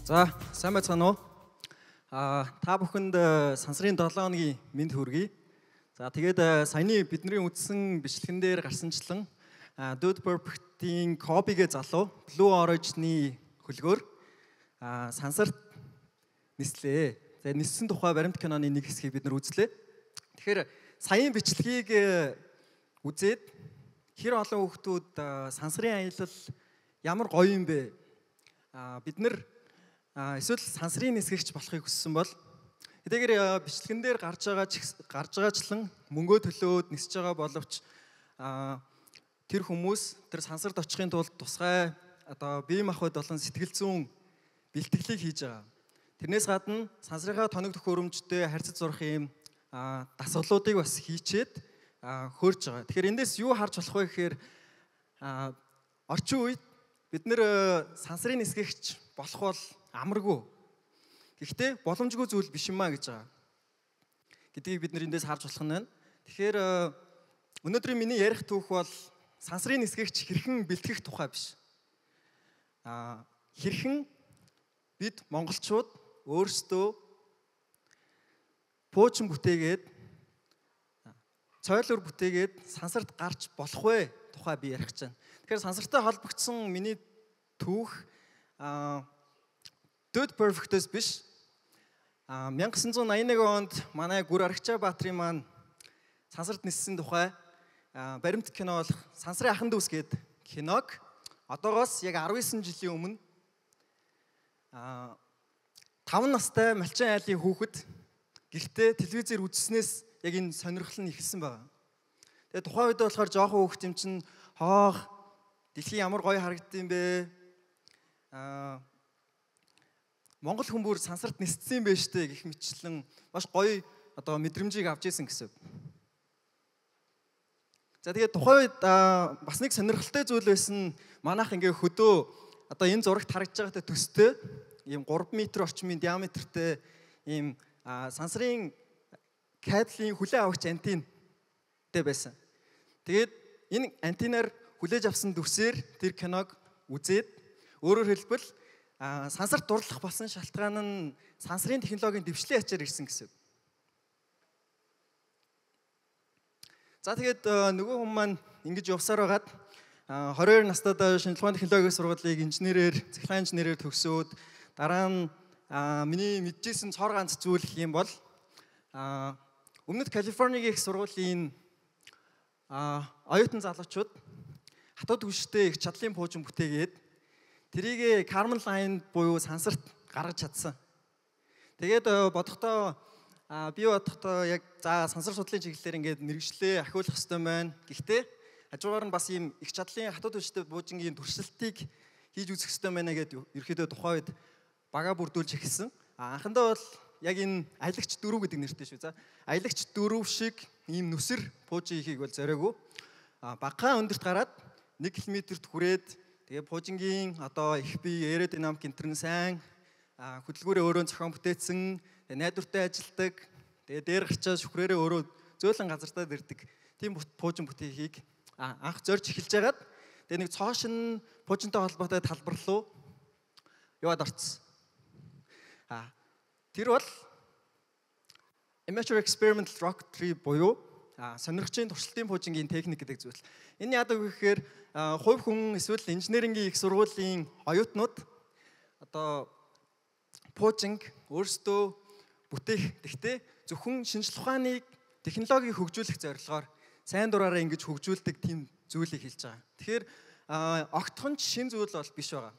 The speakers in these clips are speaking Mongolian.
За, сайн байцгаана уу? Та бүхэнд сансрын 7 хоногийн мэнд хүргэе. За, тэгээд саяны бидний үтсэн бичлэгэн дээр гарсанчлан Dude Perfect-ийн копигээ залуу Blue Origin-ы хөлгөөр сансарт нислээ. За, ниссэн тухай баримт киноны нэг хэсгийг бид нар үзлээ. Тэгэхээр саяын бичлэгийг үзээд хэр олон хүүхдүүд сансрын аялал ямар гоё юм бэ? Бид нар эсвэл сансрын нисгэгч болохыг хүссэн бол хэдийгээр бичлэгэн дээр гарч байгаачлан мөнгөө төлөөд нисэж байгаа боловч тэр хүмүүс тэр сансарт очихын тулд тусгай бие махбод болон сэтгэл зүйн бэлтгэлийг хийж байгаа. Тэрнээс гадна сансрынхаа тоног төхөөрөмжтэй харьцаж зурх юм дасгалуудыг бас хийчээд хөөрж байгаа. Тэгэхээр эндээс юу харж болох вэ гэхээр орчин үед бид нэр сансрын нисгэгч болох бол амаргүй. Гэхдээ боломжгүй зүйл биш юм а гэж байгаа. Гэдгийг бид эндээс харж болох нь байна. Тэгэхээр өнөөдрийн миний ярих түүх бол сансрын нисгэгч хэрхэн бэлтгэх тухай биш. Хэрхэн бид монголчууд өөрсдөө пуучин бүтээгээд цойлоор бүтээгээд сансарт гарч болох вэ тухай би ярих гэж байна. Тэгэхээр сансартай холбогдсон миний түүх Dude Perfect-с биш. 1981 онд манай Гүр Аргачаа Баатрын маань сансарт ниссэн тухай баримт кино болох Сансрын ахын дүүс гээд киног одоогоос яг 19 жилийн өмнө 5 настай малчин айлын хүүхэд гэртээ телевизээр үзснээс яг энэ сонирхол нь ихсэн байгаа. Тэгээ тухайн үед болохоор жоохон хүүхэд юм чинь хоох дэлхий ямар гоё харагдсан бэ? Монгол хүмүүс сансарт ниссэн юм байна штэ гэх мэтчлэн маш гоё мэдрэмжийг авч ийсэн гэсэн. За тэгээд тухайн үед бас нэг сонирхолтой зүйл байсан. Манайх ингээ хөдөө энэ зурагт харагдж байгаатай төстэй ийм 3 м орчмын диаметртэй ийм сансрын кабелийн хүлээн авахч антеннтэй байсан. Тэгээд энэ антеннаар хүлээж авсан дүрсээр тэр киног үзээд өөрөөр хэлбэл сансарт дурлах болсон шалтгаан нь сансрын технологийн дэвшлийн ачаар ирсэн гэсэн. За тэгээд нөгөө хүмүүс маань ингэж явсаар байгаад 22 настайдаа шинжилгээ ухааны технологийн сургуулийг инженерээр, цахилгаан инженерээр төгсөөд дараа нь миний мэдчихсэн цор ганц зүйл юм бол өмнөд Калифорнигийн их сургуулийн оюутан залуучууд хатад түвштэй их чадлын пуужин бүтээгээд тэрийг Carmen Line буюу сансарт гаргаж чадсан. Тэгээд бодохдоо яг за сансар судлалын чиглэлээр ингээд мэрэгчлээ ахиулах хэрэгтэй байна. Гэхдээ хажуугаар нь бас ийм их чадлын хатад түвштэй буужингийн туршилтыг хийж үзэх хэрэгтэй байна гэдээ ерөөдөө тухайн үед бага бүрдүүлж эхэлсэн. Анхандаа бол яг энэ аялагч 4 гэдэг нэртэй шүү. За аялагч 4 шиг ийм нүсэр пуужин хийхийг бол зориагүй. Багахан өндөрт гараад 1 км-т хүрээд тэгээ пуужингийн их бие аэродинамик энтерн сайн хөдөлгөөрөө өөрөө зохион бүтээсэн, найдвартай ажилдаг, тэгээ дээр гарчаа шүхрээрээ өөрөө зөөлөн газартаа ирдэг. Тийм пуужин бүтээхийг анх зорж эхэлж байгаад тэгээ нэг цоошин пуужинтай холбоотой талбар руу яваад орцсон. Тэр бол Amateur Experimental Rocketry буюу сонирхчийн туршилтын пуужингийн техник гэдэг зүйл. Энэ яадаг вэ гэхээр хувь хүн эсвэл инженерингийн их сургуулийн оюутнууд пуужинг өөрсдөө бүтээх. Гэхдээ зөвхөн шинжлэх ухааныг технологиг хөгжүүлэх зорилгоор сайн дураараа ингэж хөгжүүлдэг тийм зүйлийг хэлж байгаа. Тэгэхээр огтхонч шин зүйл бол биш байгаа.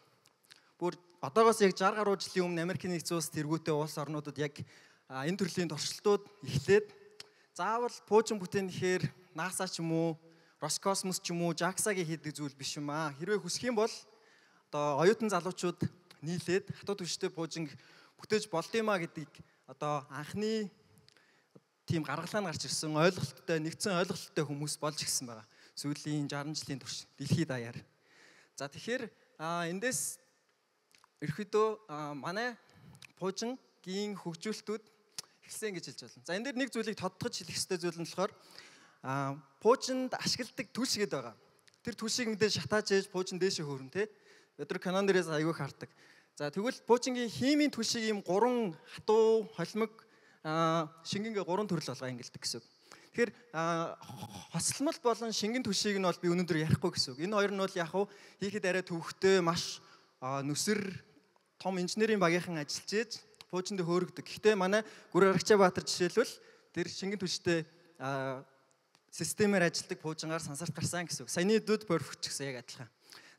Бүр одоогоос яг 60 гаруй жилийн өмнө Америкийн нэгдсэн улс тэргүүтэй улс орнуудад яг энэ төрлийн туршилтууд эхлээд заавал пуужин бүтээхээр NASA ч юм уу, Роскосмос ч юм уу, JAXA-гийн хийдэг зүйл биш юм аа. Хэрвээ хүсэх юм бол оюутан залуучууд нийлээд хатад түвштэй пуужинг бүтээж болдгиймаа гэдгийг анхны тийм гаргалаа нь гарч ирсэн нэгдсэн ойлголттой хүмүүс болж ирсэн байгаа. Сүүлийн 60 жилийн турш дэлхийд даяар. За тэгэхээр эндээс ерөөдөө манай пуужингийн хөгжүүлэлтүүд эхэлсэн гэж хэлж байна. За энэ дээр нэг зүйлийг тодтогч хэлэх ёстой зүйл нь болохоор пуужинд ашигладаг түлш гэдэг байгаа. Тэр түлшийг мэдээж шатааж ээж пуужин дээшээ хөөрнө те. Өдөр канон дээрээс аягүй хардаг. За тэгвэл пуужингийн химийн түлшийг ийм 3 хатуу, холимог, шингэнгээ 3 төрөл болгоо ангилдаг гэсэн үг. Тэгэхээр хослолмол болон шингэн түлшийг нь бол би өнөөдөр ярихгүй гэсэн үг. Энэ хоёр нь бол яг хуу хийхэд арай төвөгтэй, маш нүсэр том инженерийн багийнхан ажиллаж ийж пуужинд хөөрөгдөг. Гэхдээ манай Гүр Аргачаабаатар жишээлбэл тэр шингэн түлштэй системээр ажилладаг пуужингаар сансарт гарсан гэсэн үг. Саяны Dude Perfect гэсэн яг адилхан.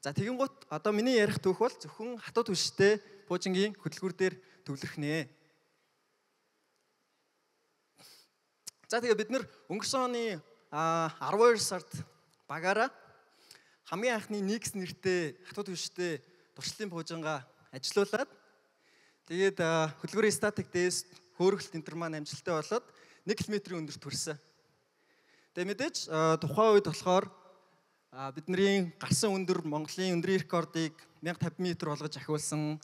За тэгин гут одоо миний ярих түүх бол зөвхөн хатуу түлштэй пуужингийн хөдөлгүүр дээр төвлөрөх нэ. За тэгээ бид нэр өнгөрсөн оны 12 сард багаараа хамгийн анхны Nix нэртэй хатуу түлштэй туршлын пуужингаа ажилуулад тэгээд хөдөлгүүрийн статик тест, хөөргөлт энтер маань амжилттай болоод 1 км-ийн өндөрт хүрсэн. Тэгээ мэдээж тухайн үед болохоор бидний гарсан өндөр Монголын өндрийн рекордыг 1050 м болгож ахиулсан.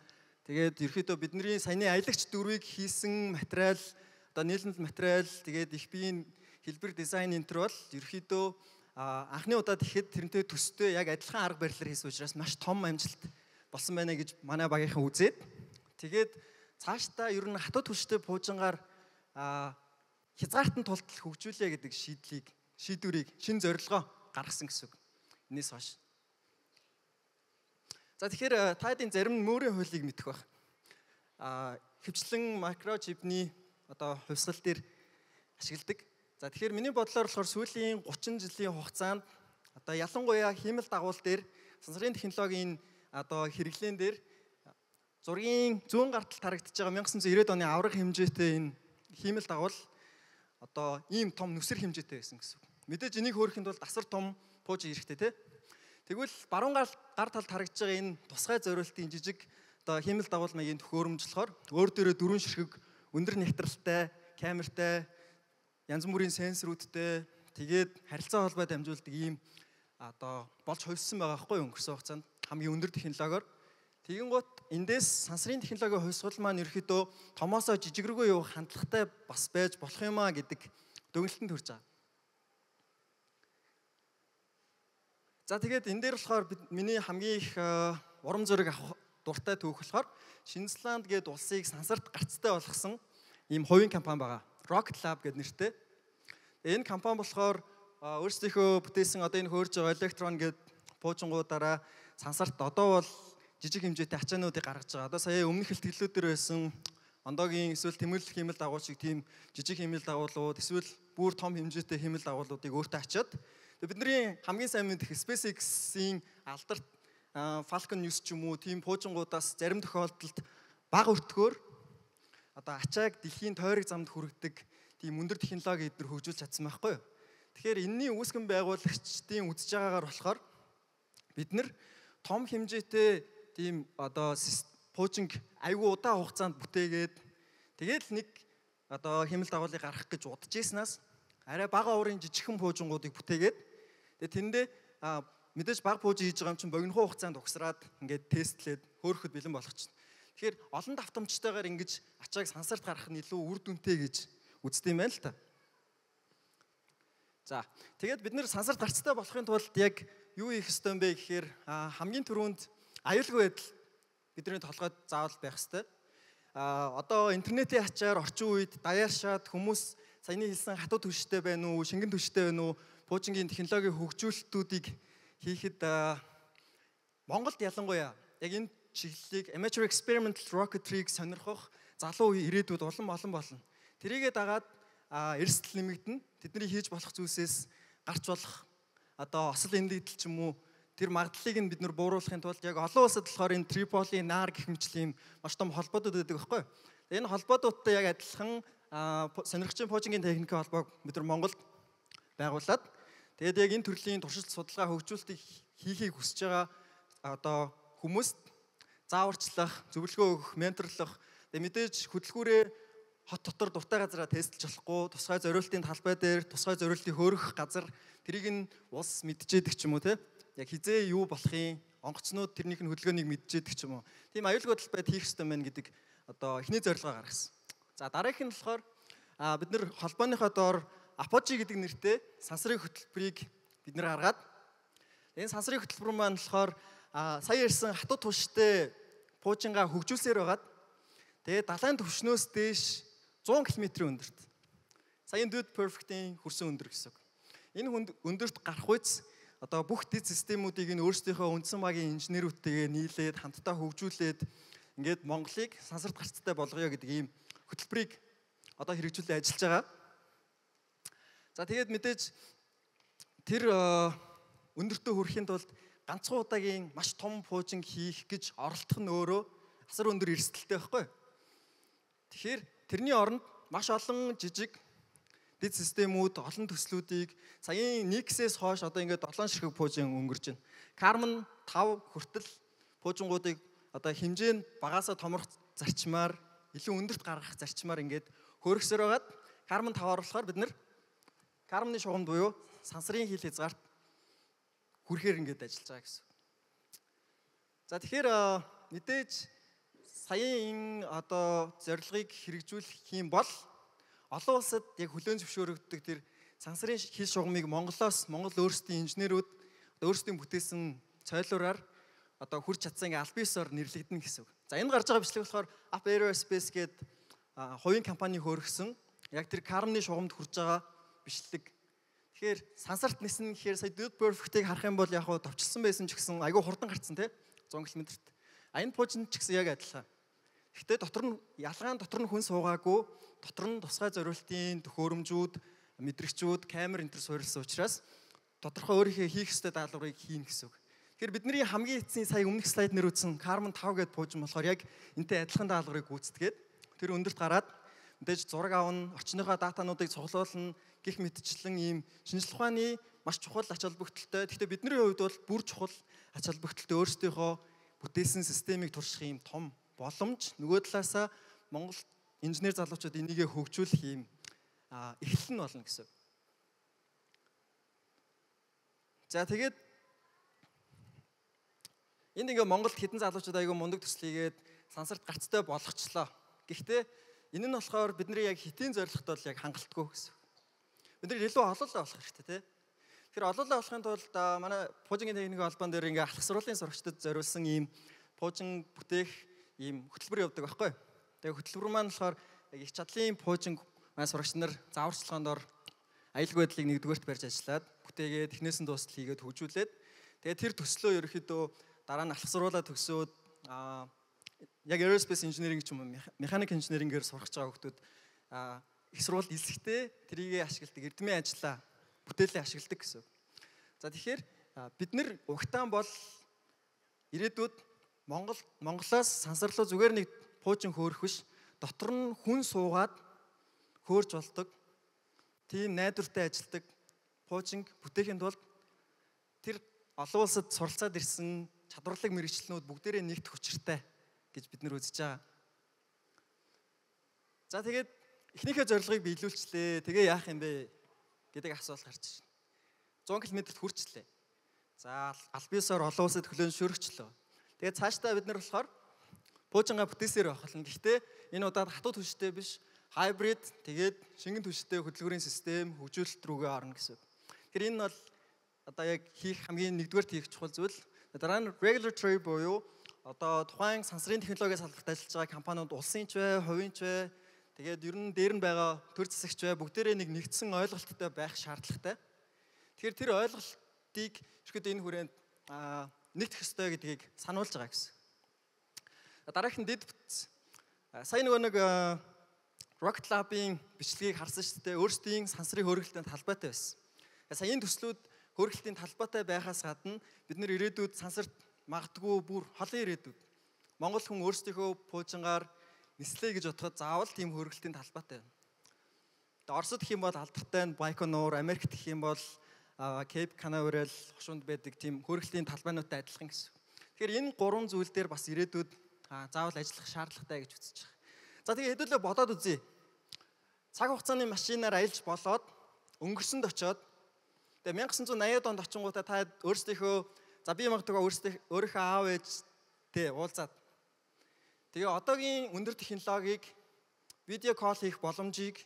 Тэгээд ерөөхдөө бидний саяны аялагч дөрвийг хийсэн материал, одоо нийлэнэл материал, тэгээд их биеийн хэлбэр дизайн энтер бол ерөөхдөө анхны удаад ихэд тэрнтэй төстэй яг адилхан арга барилаар хийсэн учраас маш том амжилт болсон байна гэж манай багийнхан үзээд тэгээд цаашдаа ер нь хатуу түлштэй пуужингаар хязгаартан тултал хөгжүүлээ гэдэг шийдвэрийг шин зорилгоо гаргасан гэсэн үг. Энэс хойш. За тэгэхээр таадын зарим нь мөрийн хуулийг мэдэх байх. Хөвчлэн микрочипний одоо хувьсгал дээр ашигладаг. За тэгэхээр миний бодлоор болохоор сүүлийн 30 жилийн хугацаанд одоо ялангуяа хиймэл дагуул дээр сансрын технологийн одоо хэрэглэн дээр зургийн зүүн гартал тарагдж байгаа 1990-ад оны авраг хэмжээтэй энэ хиймэл дагуул одоо ийм том нүсэр хэмжээтэй байсан гэсэн үг. Мэдээж энийг хөөрөхийн тулд асар том пуужин эрэхтэй тий. Тэгвэл баруун гар талд харагдж байгаа энэ тусгай зориултын жижиг одоо хиймэл дагуул маягийн төхөөрөмжлөхөр өөр дөрөө дөрвөн ширхэг өндөр нэвтрэлтэй, камертай, янз бүрийн сенсоруудтай тэгээд харилцаа холбоо дамжуулдаг ийм одоо болж хувьссан байгаа хгүй өнгөрсөн хугацаанд хамгийн өндөр технологиор. Тэгин гут эндээс сансрын технологийн хувьсгал маань ерөөхдөө томоосоо жижиг рүүгээ явах хандлагатай бас байж болох юмаа гэдэг дүгнэлтэнд хүрч байгаа. За тэгээд энэ дээр болохоор миний хамгийн их урам зориг авах дуртай түүх болохоор Шинзланд гээд улсыг сансарт гарцтай болгосон ийм хувийн компани байгаа. Rocket Lab гэдэг нэртэй. Энэ компани болохоор өөрсдийнхөө бүтээсэн одоо энэ хөөрж байгаа электрон гээд пуужингуудаараа сансарт одоо бол жижиг хэмжээтэй ачаануудыг гаргаж байгаа. Одоо сая өмнөх хэлтгэлүүд дээр байсан ондоогийн эсвэл тэмүүлэх хиймэл дагуул шиг тийм жижиг хиймэл дагуулууд эсвэл бүр том хэмжээтэй хиймэл дагуулуудыг өөртөө ачаад бидний хамгийн сайн мэдэх SpaceX-ийн алдарт Falcon 9 ч юм уу тийм пуужингуудаас зарим тохиолдолд бага өртгөөр одоо ачааг дэлхийн тойрог замд хүргэдэг тийм өндөр технологи эдгээр хөгжүүлж чадсан байхгүй юу. Тэгэхээр энэний үүсгэн байгуулагчдын үзэж байгаагаар болохоор бид нар том хэмжээтэй тийм одоо пуужинг айгүй удаан хугацаанд бүтээгээд тэгээд нэг одоо хиймэл дагуулыг гаргах гэж удаж ийснаас арай бага уурын жижигхэн пуужингуудыг бүтээгээд тэгээд тэндээ мэдээж бага пуужин хийж байгаа юм чинь богино хугацаанд угсраад ингээд тестлээд хөөрөхөд бэлэн болгочихно. Тэгэхээр олон давтамжтайгаар ингэж ачааг сансарт гаргах нь илүү үр дүнтэй гэж үздэг юм байна л та. За тэгээд бид нэр сансарт гарцтай болохын тулд яг юу хийх ёстой юм бэ гэхээр хамгийн түрүүнд аюулгүй байдал бидний толгойд заавал байх ёстой. Одоо интернетийн ачаар орчин үед даяаршаад хүмүүс саяны хэлсэн хатуу түвштэй байна уу, шингэн түвштэй байна уу, пуужингийн технологийн хөгжүүлэлтүүдийг хийхэд Монголд ялангуяа яг энэ чиглэлийг amateur experimental rocketry-г сонирхох залуу ирээдүйд улам олон болно. Тэрийгээ дагаад эрсдэл нэмэгдэнэ. Тэдний хийж болох зүйлсээс гарч болох одоо осол эндэгдэл ч юм уу тэр магадлалыг нь бид нөр бууруулахын тулд яг олон улсад болохоор энэ Триполи, Нар гэх мэтлийн маш том холбоодууд байдаг байхгүй. Энэ холбоодуудтай яг адилхан сонирхчийн пуужингийн техникийн холбоог бид нар Монголд байгуулад тэгээд яг энэ төрлийн туршилт судалгаа хөгжүүлэлтийг хийхийг хүсэж байгаа одоо хүмүүст зааварчлах, зөвлөгөө өгөх, менторлох, тэгээд мэдээж хөдөлгүүрээ хот дотор дуртай газараа тестэлж болохгүй, тусгай зориултын талбай дээр, тусгай зориултыг хөөрөх газар тэрийг нь улс мэдчихэдэг ч юм уу те. Яг хизээ юу болохын, онгоцнууд тэрнийх нь хөдөлгөөнийг мэдчихэдэг ч юм уу. Тийм аюулгүй талбайд хийх ёстой байна гэдэг одоо эхний зорилгоо гаргасан. За дараагийнх нь болохоор бид нэр холбооныхоо доор Apogee гэдэг нэртэй сансрын хөтөлбөрийг бид нэр гаргаад энэ сансрын хөтөлбөр маань болохоор сая ирсэн хатуу түвштэй пуужингаа хөгжүүлсээр байгаад тэгээд далайн түвшнөөс дээш 100 км өндөрт. Саяын Dude Perfect-ийн хүрсэн өндөр гэсэн үг. Энэ өндөрт гарах үец одоо бүх дэд системүүдийг нь өөрсдийнхөө үндсэн багийн инженерүүдтэйгээ нийлээд хамтдаа хөгжүүлээд ингээд Монголыг сансарт гарцтай болгоё гэдэг ийм хөтөлбөрийг одоо хэрэгжүүлээ ажиллаж байгаа. За тэгээд мэдээж тэр өндөртөө хүрэхийн тулд ганцхан удаагийн маш том пуужинг хийх гэж оролдох нь өөрөө асар өндөр эрсдэлтэй байхгүй. Тэгэхээр тэрний оронд маш олон жижиг дэд системүүд, олон төслүүдийг саяын Nix-ээс хойш одоо ингээд 7 ширхэг пуужин өнгөрж байна. Carbon 5 хүртэл пуужингуудыг одоо хэмжээнд багаасаа томрох зарчмаар илүү өндөрт гаргах зарчмаар ингээд хөөргсөр байгаад Carbon 5-аар болохоор бид нар карбоны шугамд буюу сансрын хил хязгаарт хүрэхээр ингээд ажиллаж байгаа гэсэн. За тэгэхээр мэдээж саяын энэ одоо зорилгыг хэрэгжүүлэх юм бол олон улсад яг хүлээн зөвшөөрөгддөг тэр сансрын хил шугамыг Монгол өөрсдийн инженерүүд өөрсдийн бүтээсэн цойлуураар одоо хүрч чадсан ингээ аль биесээр нэрлэгдэнэ гэсэн үг. За энэ гарч байгаа бичлэг болохоор Up Aerospace гэдэг хувийн компани хөөргсөн яг тэр карбоны шугамд хүрч байгаа бичлэг. Тэгэхээр сансарт нисэн гэхээр сая Dude Perfect-ийг харах юм бол яг хуу товчлсон байсан ч гэсэн айгүй хурдан гарцсан тий 100 км-т. Энэ пуужин ч гэсэн яг адилхан. Гэхдээ ялгаан дотор нь хүн суугаагүй, дотор нь тусгай зориултын төхөөрөмжүүд, мэдрэгчүүд, камер энэ төр суурилсан учраас тодорхой өөрийнхөө хийх ёстой даалгаврыг хийн гэсэн үг. Тэгэхээр бидний хамгийн эцсийн сая өмнөх слайд нэр үзсэн Carbon 5 гэдэг пуужин болохоор яг энтэй адилхан даалгаврыг гүйцэтгээд тэр өндөрт гараад мэдээж зураг авна, орчныхоо датануудыг цуглуулна, гэх мэтчлэн ийм шинжлэх ухааны маш чухал ач холбогдолтой. Гэхдээ бидний хувьд бол бүр чухал ач холбогдолтой өөрсдийнхөө бүтээсэн системийг турших ийм том боломж. Нөгөө талаасаа Монгол инженер залуучууд энийгээ хөгжүүлэх ийм эхлэл нь болно гэсэн. За тэгээд энд ингээ Монголд хэдэн залуучууд айгүй мундаг төслийгээд сансарт гарцтай болгочлоо. Гэхдээ энэ нь болохоор бидний яг хэтийн зорилгот бол яг хангалтгүй гэсэн. Бид нар илүү олоолаа болох хэрэгтэй тий. Тэгэхээр олоолаа болохын тулд манай пуужингийн техникийн холбоон дээр ингээ алхах сургуулийн сурагчдад зориулсан ийм пуужин бүтээх ийм хөтөлбөр явуулдаг байхгүй. Тэгээ хөтөлбөр маань болохоор яг их чадлын пуужинг манай сурагч нар зааварчилгаанд ор аюулгүй байдлыг нэгдүгээрт барьж ажиллаад бүтээгээд технээсэн дуустал хийгээд хөгжүүлээд тэгээ тэр төслөө ерөөхдөө дараа нь алхах сургуулаа төгсөөд яг aerospace engineering ч юм уу механик инженерингээр сурах байгаа хүмүүс их сургууль эсэхтэй тэрийг ашигладаг эрдмийн ажлаа бүтээлээ ашигладаг гэсэн. За тэгэхээр бид нар угтаан бол ирээдүйд Монголоос сансарлуу зүгээр нэг пуужин хөөрөх биш дотор нь хүн суугаад хөөрж болдог тийм найдвартай ажилдаг пуужинг бүтээхийн тулд тэр олон улсад суралцаад ирсэн чадварлаг мэргэжлэнүүд бүгдээрээ нэгт хүчиртэй гэж бид нар үзэж байгаа. За тэгээд эхнийхээ зорилгыг биелүүлчлээ. Тэгээ яах юм бэ гэдэг асуулт гарч байна. 100 км-т хүрчлээ. За аль биесээр олон улсад хөлөөн шөрөгчлөө. Тэгээд цаашдаа бид нар болохоор пуужингаа бүтээсээр байх болно. Гэхдээ энэ удаад хатуу түвштэй биш, хайбрид тэгээд шингэн түвштэй хөдөлгүүрийн систем хөгжүүлэлт рүүгээ орно гэсэн. Тэгэхээр энэ бол одоо яг хийх хамгийн нэгдүгээр хийх чухал зүйл. Дараа нь regulatory буюу одоо тухайн сансрын технологиас салбарт ажиллаж байгаа компаниуд улсын ч бай, хувийн ч бай, тэгээд ер нь дээр нь байгаа төр засагч бай бүгдээрээ нэг нэгдсэн ойлголттой байх шаардлагатай. Тэгэхээр тэр ойлголтыг ихэд энэ хүрээнд нэгтгэх ёстой гэдгийг сануулж байгаа гэсэн. Дараагийн дэд бүтц. Сайн нэг Rocket Lab-ийн бичлэгийг харсан шүү дээ. Өөрсдийн сансрын хөргөлтөнд талбайтай байсан. Саяын төслүүд хөргөлтийн талбайтай байхаас гадна бид нэр ирээдүйд сансарт магадгүй бүр холын ирээдүйд Монгол хүн өөрсдийнхөө пуужингаар нислээ гэж бодоход заавал тийм хөргөлтийн талбайтай байна. Оросд гэх юм бол алдартай нь Байконур, Америкт гэх юм бол Cape Canaveral хошуунд байдаг тийм хөргөлтийн талбайнуудтай адилхан гэсэн. Тэгэхээр энэ гурван зүйл дээр бас ирээдүйд заавал ажиллах шаардлагатай гэж үзэж байгаа. За тэгээ хэдүүлээ бодоод үзье. Цаг хугацааны машинаар аялж болоод өнгөрсөнд очоод тэгээ 1980-ад онд очингуудаа та өөрсдийнхөө за би магадгүй өөрийнхөө аав ээжтэй уулзаад тэгээ одоогийн өндөр технологиг видео кол хийх боломжийг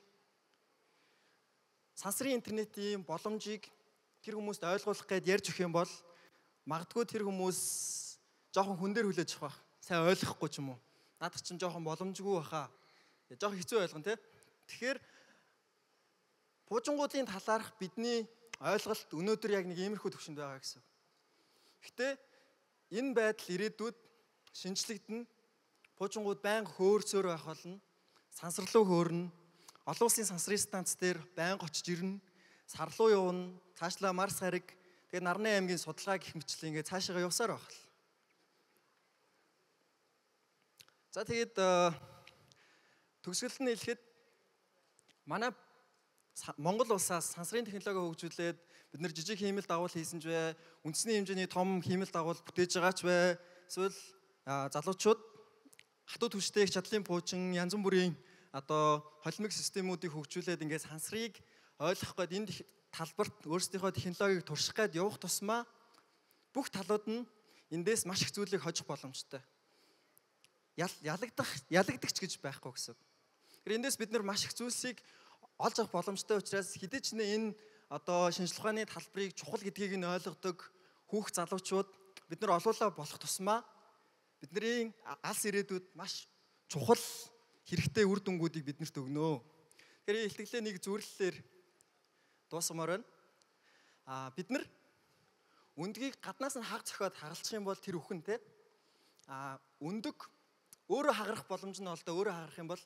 сансрын интернетийн боломжийг тэр хүмүүст ойлгуулах гээд ярьж өгөх юм бол магадгүй тэр хүмүүс жоохон хүн дээр хүлээж авах байх. сайн ойлгохгүй ч юм уу. Наадах чинь жоохон боломжгүй баха. Жоохон хэцүү ойлгон тий. Тэгэхээр буужингуудын талаарх бидний ойлголт өнөөдөр яг нэг иймэрхүү төвшөнд байгаа гэсэн. Гэхдээ энэ байдал ирээдүйд шинжлэгдэн буужингууд байнга хөөрцөөр байх болно. Сансарлуу хөөрнө. Олон улсын сансрын станц дээр байнга очиж ирнэ. Сар руу явна. Цаашлаа Марс гариг. Тэгээд Нарны аймгийн судалгаа гэх мэтлээ ингээд цаашаа явсаар байх. За тэгээд төгсгөл нь хэлэхэд манай Монгол улсаас сансрын технологи хөгжүүлээд бид нэр жижиг хиймэл дагуул хийсэн ч бай, үндэсний хэмжээний том хиймэл дагуул бүтээж байгаа ч бай, эсвэл залуучууд хатуу түвштэй их чадлын пуучин янз бүрийн одоо холимог системүүдийг хөгжүүлээд ингээд сансрыг ойлгох гээд энэ талбарт өөрсдийнхөө технологиг турших гээд явах тусмаа бүх талууд нь эндээс маш их зүйлийг хожих боломжтой. Ялагдагч гэж байхгүй гэсэн. Тэгэхээр эндээс бид нар маш их зүйлсийг олж авах боломжтой учраас хэдий ч энэ одоо шинжлэх ухааны талбарыг чухал гэдгийг нь ойлгодог хүүх залуучууд бид нар олуулаа болох тусмаа бидний алс ирээдүйд маш чухал хэрэгтэй үр дүнгуудыг биднэрт өгнө. Тэгэхээр ихтгэлээ нэг зөвлөлөөр дуусгамаар байна. Бид нар өндгийг гаднаас нь хаг зохиод хагалчих юм бол тэр үхэнтэй. Өндөг өөрөө хагарах боломж нь олдоо өөрөө хагарах юм бол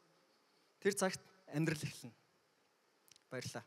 тэр цагт амьдрал эхэлнэ. Баярлалаа.